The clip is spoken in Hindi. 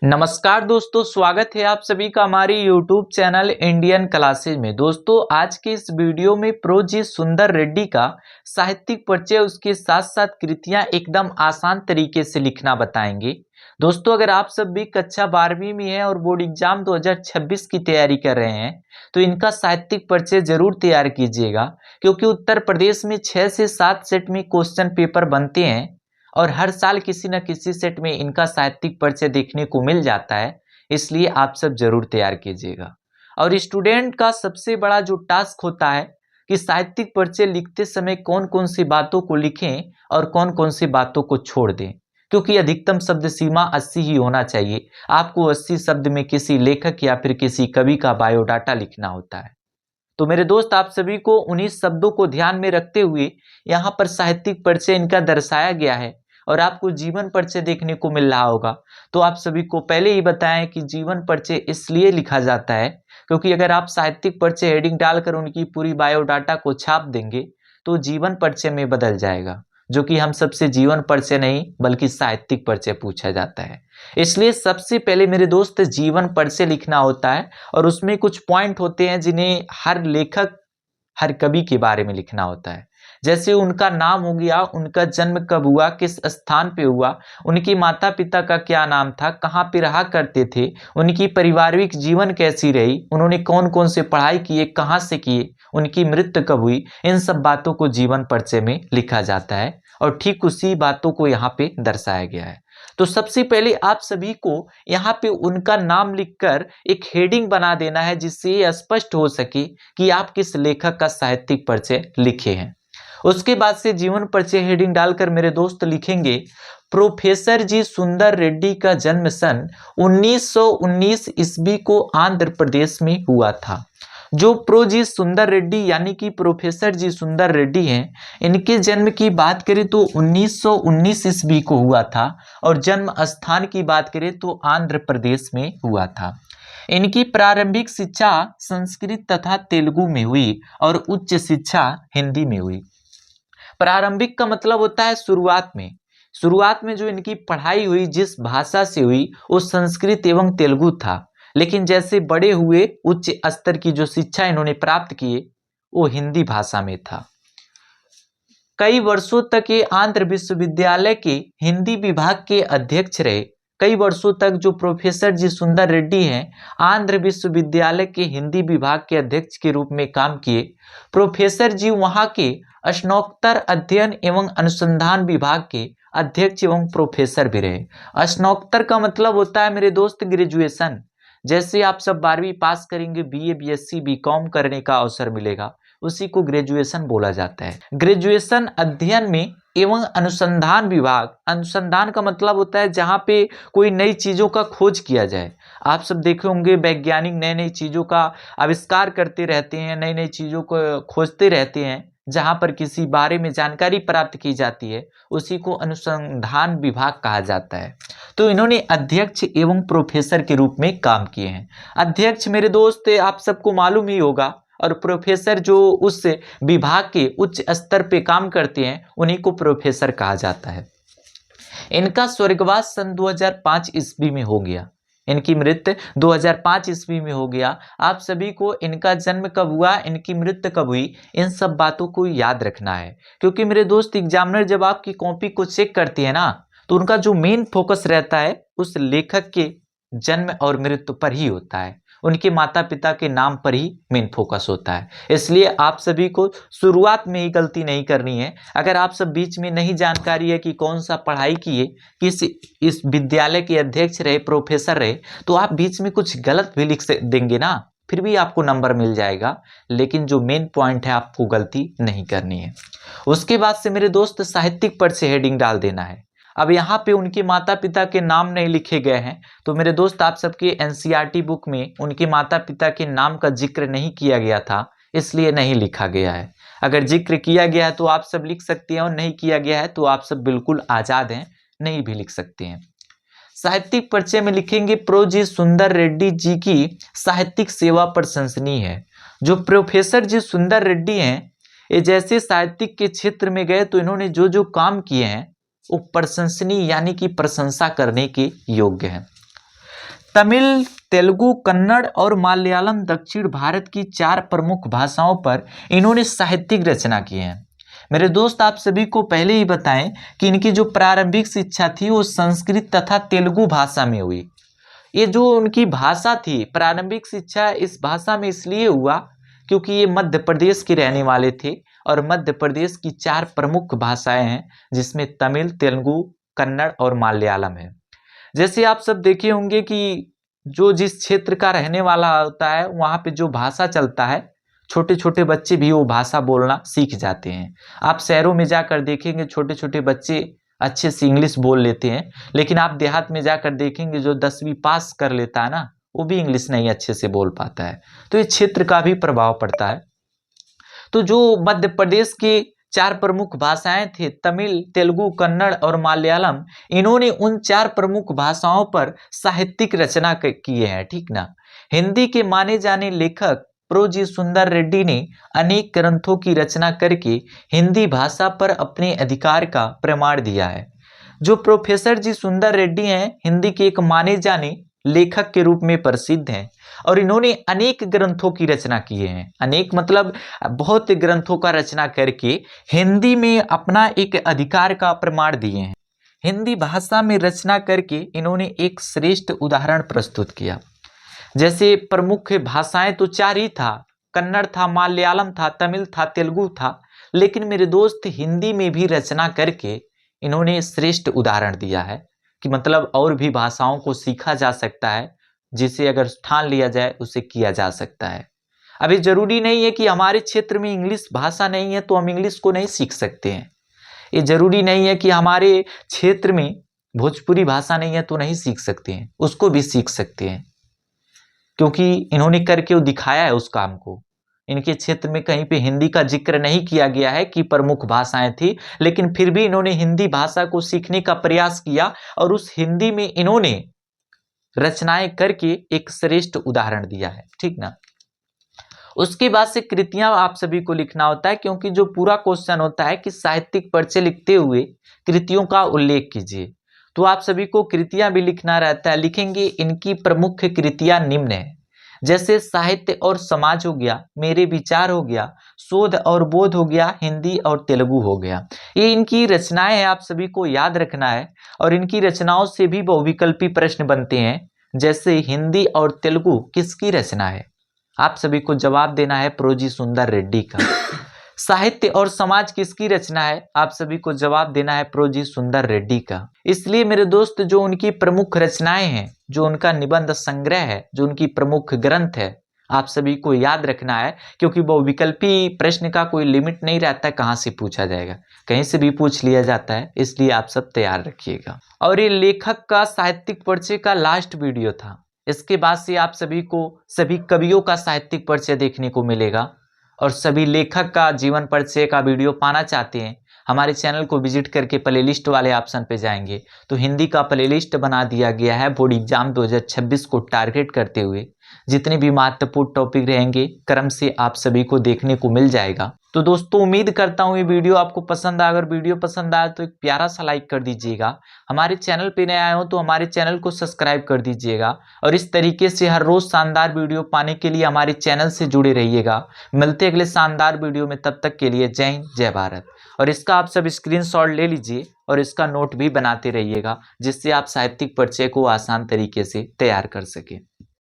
नमस्कार दोस्तों, स्वागत है आप सभी का हमारी YouTube चैनल इंडियन क्लासेज में। दोस्तों, आज के इस वीडियो में प्रो जी सुंदर रेड्डी का साहित्यिक परिचय, उसके साथ साथ कृतियां एकदम आसान तरीके से लिखना बताएंगे। दोस्तों, अगर आप सब भी कक्षा 12वीं में हैं और बोर्ड एग्जाम 2026 की तैयारी कर रहे हैं तो इनका साहित्यिक परिचय जरूर तैयार कीजिएगा, क्योंकि उत्तर प्रदेश में 6 से 7 सेट में क्वेश्चन पेपर बनते हैं और हर साल किसी न किसी सेट में इनका साहित्यिक परिचय देखने को मिल जाता है। इसलिए आप सब जरूर तैयार कीजिएगा। और स्टूडेंट का सबसे बड़ा जो टास्क होता है कि साहित्यिक परिचय लिखते समय कौन कौन सी बातों को लिखें और कौन कौन सी बातों को छोड़ दें, क्योंकि अधिकतम शब्द सीमा 80 ही होना चाहिए। आपको 80 शब्द में किसी लेखक या फिर किसी कवि का बायोडाटा लिखना होता है। तो मेरे दोस्त, आप सभी को 19 शब्दों को ध्यान में रखते हुए यहाँ पर साहित्यिक परिचय इनका दर्शाया गया है और आपको जीवन परिचय देखने को मिल रहा होगा। तो आप सभी को पहले ही बताएं कि जीवन परिचय इसलिए लिखा जाता है क्योंकि अगर आप साहित्यिक परिचय हेडिंग डालकर उनकी पूरी बायोडाटा को छाप देंगे तो जीवन परिचय में बदल जाएगा, जो कि हम सबसे जीवन परिचय नहीं बल्कि साहित्यिक परिचय पूछा जाता है। इसलिए सबसे पहले मेरे दोस्त जीवन परिचय लिखना होता है और उसमें कुछ पॉइंट होते हैं जिन्हें हर लेखक, हर कवि के बारे में लिखना होता है। जैसे उनका नाम हो गया, उनका जन्म कब हुआ, किस स्थान पे हुआ, उनके माता पिता का क्या नाम था, कहाँ पे रहा करते थे, उनकी पारिवारिक जीवन कैसी रही, उन्होंने कौन कौन से पढ़ाई किए, कहाँ से किए, उनकी मृत्यु कब हुई। इन सब बातों को जीवन परिचय में लिखा जाता है और ठीक उसी बातों को यहाँ पे दर्शाया गया है। तो सबसे पहले आप सभी को यहाँ पे उनका नाम लिखकर एक हेडिंग बना देना है, जिससे ये स्पष्ट हो सके कि आप किस लेखक का साहित्यिक परिचय लिखे हैं। उसके बाद से जीवन परिचय हेडिंग डालकर मेरे दोस्त लिखेंगे, प्रोफेसर जी सुंदर रेड्डी का जन्म सन 1919 ईस्वी को आंध्र प्रदेश में हुआ था। जो प्रो जी सुंदर रेड्डी यानी कि प्रोफेसर जी सुंदर रेड्डी हैं, इनके जन्म की बात करें तो 1919 ईस्वी को हुआ था और जन्म स्थान की बात करें तो आंध्र प्रदेश में हुआ था। इनकी प्रारंभिक शिक्षा संस्कृत तथा तेलुगु में हुई और उच्च शिक्षा हिंदी में हुई। प्रारंभिक का मतलब होता है शुरुआत में जो इनकी पढ़ाई हुई, जिस भाषा से हुई, वो संस्कृत एवं तेलुगु था। लेकिन जैसे बड़े हुए, उच्च स्तर की जो शिक्षा इन्होंने प्राप्त की वो हिंदी भाषा में था। कई वर्षों तक ये आंध्र विश्वविद्यालय के हिंदी विभाग के अध्यक्ष रहे। कई वर्षों तक जो प्रोफेसर जी सुंदर रेड्डी हैं, आंध्र विश्वविद्यालय के हिंदी विभाग के अध्यक्ष के रूप में काम किए। प्रोफेसर जी वहां के स्नातकोत्तर अध्ययन एवं अनुसंधान विभाग के अध्यक्ष एवं प्रोफेसर भी रहे। स्नातकोत्तर का मतलब होता है मेरे दोस्त ग्रेजुएशन। जैसे आप सब 12वीं पास करेंगे, बीए बीएससी बीकॉम करने का अवसर मिलेगा, उसी को ग्रेजुएशन बोला जाता है। ग्रेजुएशन अध्ययन में एवं अनुसंधान विभाग, अनुसंधान का मतलब होता है जहां पे कोई नई चीजों का खोज किया जाए। आप सब देखे होंगे वैज्ञानिक नई नई चीजों का आविष्कार करते रहते हैं, नई नई चीजों को खोजते रहते हैं, जहां पर किसी बारे में जानकारी प्राप्त की जाती है, उसी को अनुसंधान विभाग कहा जाता है। तो इन्होंने अध्यक्ष एवं प्रोफेसर के रूप में काम किए हैं। अध्यक्ष मेरे दोस्त आप सबको मालूम ही होगा, और प्रोफेसर जो उस विभाग के उच्च स्तर पे काम करते हैं उन्हीं को प्रोफेसर कहा जाता है। इनका स्वर्गवास सन 2005 ईस्वी में हो गया। इनकी मृत्यु 2005 ईस्वी में हो गया। आप सभी को इनका जन्म कब हुआ, इनकी मृत्यु कब हुई, इन सब बातों को याद रखना है, क्योंकि मेरे दोस्त एग्जामिनर जब आपकी कॉपी को चेक करती है ना, तो उनका जो मेन फोकस रहता है उस लेखक के जन्म और मृत्यु पर ही होता है, उनके माता पिता के नाम पर ही मेन फोकस होता है। इसलिए आप सभी को शुरुआत में ही गलती नहीं करनी है। अगर आप सब बीच में नहीं जानकारी है कि कौन सा पढ़ाई किए, किस इस विद्यालय के अध्यक्ष रहे, प्रोफेसर रहे, तो आप बीच में कुछ गलत भी लिख देंगे ना, फिर भी आपको नंबर मिल जाएगा। लेकिन जो मेन पॉइंट है आपको गलती नहीं करनी है। उसके बाद से मेरे दोस्त साहित्यिक पद से हेडिंग डाल देना है। अब यहाँ पे उनके माता पिता के नाम नहीं लिखे गए हैं, तो मेरे दोस्त आप सबके एनसीईआरटी बुक में उनके माता पिता के नाम का जिक्र नहीं किया गया था, इसलिए नहीं लिखा गया है। अगर जिक्र किया गया है तो आप सब लिख सकते हैं, और नहीं किया गया है तो आप सब बिल्कुल आजाद हैं, नहीं भी लिख सकते हैं। साहित्यिक परिचय में लिखेंगे, प्रो जी सुंदर रेड्डी जी की साहित्यिक सेवा प्रशंसनीय है। जो प्रोफेसर जी सुंदर रेड्डी हैं, ये जैसे साहित्यिक के क्षेत्र में गए तो इन्होंने जो जो काम किए हैं वो प्रशंसनीय यानी कि प्रशंसा करने के योग्य है। तमिल, तेलुगु, कन्नड़ और मलयालम दक्षिण भारत की 4 प्रमुख भाषाओं पर इन्होंने साहित्यिक रचना की है। मेरे दोस्त, आप सभी को पहले ही बताएं कि इनकी जो प्रारंभिक शिक्षा थी वो संस्कृत तथा तेलुगु भाषा में हुई। ये जो उनकी भाषा थी, प्रारंभिक शिक्षा इस भाषा में इसलिए हुआ क्योंकि ये मध्य प्रदेश के रहने वाले थे और मध्य प्रदेश की 4 प्रमुख भाषाएं हैं जिसमें तमिल, तेलुगु, कन्नड़ और मलयालम है। जैसे आप सब देखे होंगे कि जो जिस क्षेत्र का रहने वाला होता है वहाँ पे जो भाषा चलता है, छोटे छोटे बच्चे भी वो भाषा बोलना सीख जाते हैं। आप शहरों में जाकर देखेंगे छोटे छोटे बच्चे अच्छे से इंग्लिश बोल लेते हैं, लेकिन आप देहात में जाकर देखेंगे जो 10वीं पास कर लेता है ना, वो भी इंग्लिश नहीं अच्छे से बोल पाता है। तो ये क्षेत्र का भी प्रभाव पड़ता है। तो जो मध्य प्रदेश के 4 प्रमुख भाषाएं थे, तमिल, तेलुगु, कन्नड़ और मलयालम, इन्होंने उन 4 प्रमुख भाषाओं पर साहित्यिक रचना किए हैं, ठीक ना। हिंदी के माने जाने लेखक प्रो जी सुंदर रेड्डी ने अनेक ग्रंथों की रचना करके हिंदी भाषा पर अपने अधिकार का प्रमाण दिया है। जो प्रोफेसर जी सुंदर रेड्डी हैं, हिंदी के एक माने जाने लेखक के रूप में प्रसिद्ध हैं और इन्होंने अनेक ग्रंथों की रचना किए हैं। अनेक मतलब बहुत ग्रंथों का रचना करके हिंदी में अपना एक अधिकार का प्रमाण दिए हैं। हिंदी भाषा में रचना करके इन्होंने एक श्रेष्ठ उदाहरण प्रस्तुत किया। जैसे प्रमुख भाषाएं तो 4 ही था, कन्नड़ था, मलयालम था, तमिल था, तेलुगु था, लेकिन मेरे दोस्त हिंदी में भी रचना करके इन्होंने श्रेष्ठ उदाहरण दिया है कि मतलब और भी भाषाओं को सीखा जा सकता है, जिसे अगर ठान लिया जाए उसे किया जा सकता है। अभी जरूरी नहीं है कि हमारे क्षेत्र में इंग्लिश भाषा नहीं है तो हम इंग्लिश को नहीं सीख सकते हैं। ये जरूरी नहीं है कि हमारे क्षेत्र में भोजपुरी भाषा नहीं है तो नहीं सीख सकते हैं, उसको भी सीख सकते हैं, क्योंकि इन्होंने करके वो दिखाया है उस काम को। इनके क्षेत्र में कहीं पे हिंदी का जिक्र नहीं किया गया है कि प्रमुख भाषाएं थी, लेकिन फिर भी इन्होंने हिंदी भाषा को सीखने का प्रयास किया और उस हिंदी में इन्होंने रचनाएं करके एक श्रेष्ठ उदाहरण दिया है, ठीक ना। उसके बाद से कृतियां आप सभी को लिखना होता है, क्योंकि जो पूरा क्वेश्चन होता है कि साहित्यिक परिचय लिखते हुए कृतियों का उल्लेख कीजिए, तो आप सभी को कृतियां भी लिखना रहता है। लिखेंगे इनकी प्रमुख कृतियां निम्न है, जैसे साहित्य और समाज हो गया, मेरे विचार हो गया, शोध और बोध हो गया, हिंदी और तेलुगु हो गया। ये इनकी रचनाएं हैं, आप सभी को याद रखना है। और इनकी रचनाओं से भी बहुविकल्पी प्रश्न बनते हैं, जैसे हिंदी और तेलुगु किसकी रचना है, आप सभी को जवाब देना है प्रो जी सुंदर रेड्डी का। साहित्य और समाज किसकी रचना है, आप सभी को जवाब देना है प्रो जी सुंदर रेड्डी का। इसलिए मेरे दोस्त जो उनकी प्रमुख रचनाएं हैं, जो उनका निबंध संग्रह है, जो उनकी प्रमुख ग्रंथ है, आप सभी को याद रखना है, क्योंकि बहुविकल्पी प्रश्न का कोई लिमिट नहीं रहता है कहाँ से पूछा जाएगा, कहीं से भी पूछ लिया जाता है, इसलिए आप सब तैयार रखिएगा। और ये लेखक का साहित्यिक परिचय का लास्ट वीडियो था। इसके बाद से आप सभी को सभी कवियों का साहित्यिक परिचय देखने को मिलेगा। और सभी लेखक का जीवन परिचय का वीडियो पाना चाहते हैं, हमारे चैनल को विजिट करके प्लेलिस्ट वाले ऑप्शन पे जाएंगे तो हिंदी का प्लेलिस्ट बना दिया गया है बोर्ड एग्जाम 2026 को टारगेट करते हुए। जितने भी महत्वपूर्ण टॉपिक रहेंगे क्रम से आप सभी को देखने को मिल जाएगा। तो दोस्तों उम्मीद करता हूँ ये वीडियो आपको पसंद आया। अगर वीडियो पसंद आया तो एक प्यारा सा लाइक कर दीजिएगा। हमारे चैनल पे नए आए हो तो हमारे चैनल को सब्सक्राइब कर दीजिएगा। और इस तरीके से हर रोज शानदार वीडियो पाने के लिए हमारे चैनल से जुड़े रहिएगा। मिलते अगले शानदार वीडियो में, तब तक के लिए जय हिंद जय भारत। और इसका आप सब स्क्रीनशॉट ले लीजिए और इसका नोट भी बनाते रहिएगा, जिससे आप साहित्यिक परिचय को आसान तरीके से तैयार कर सकें।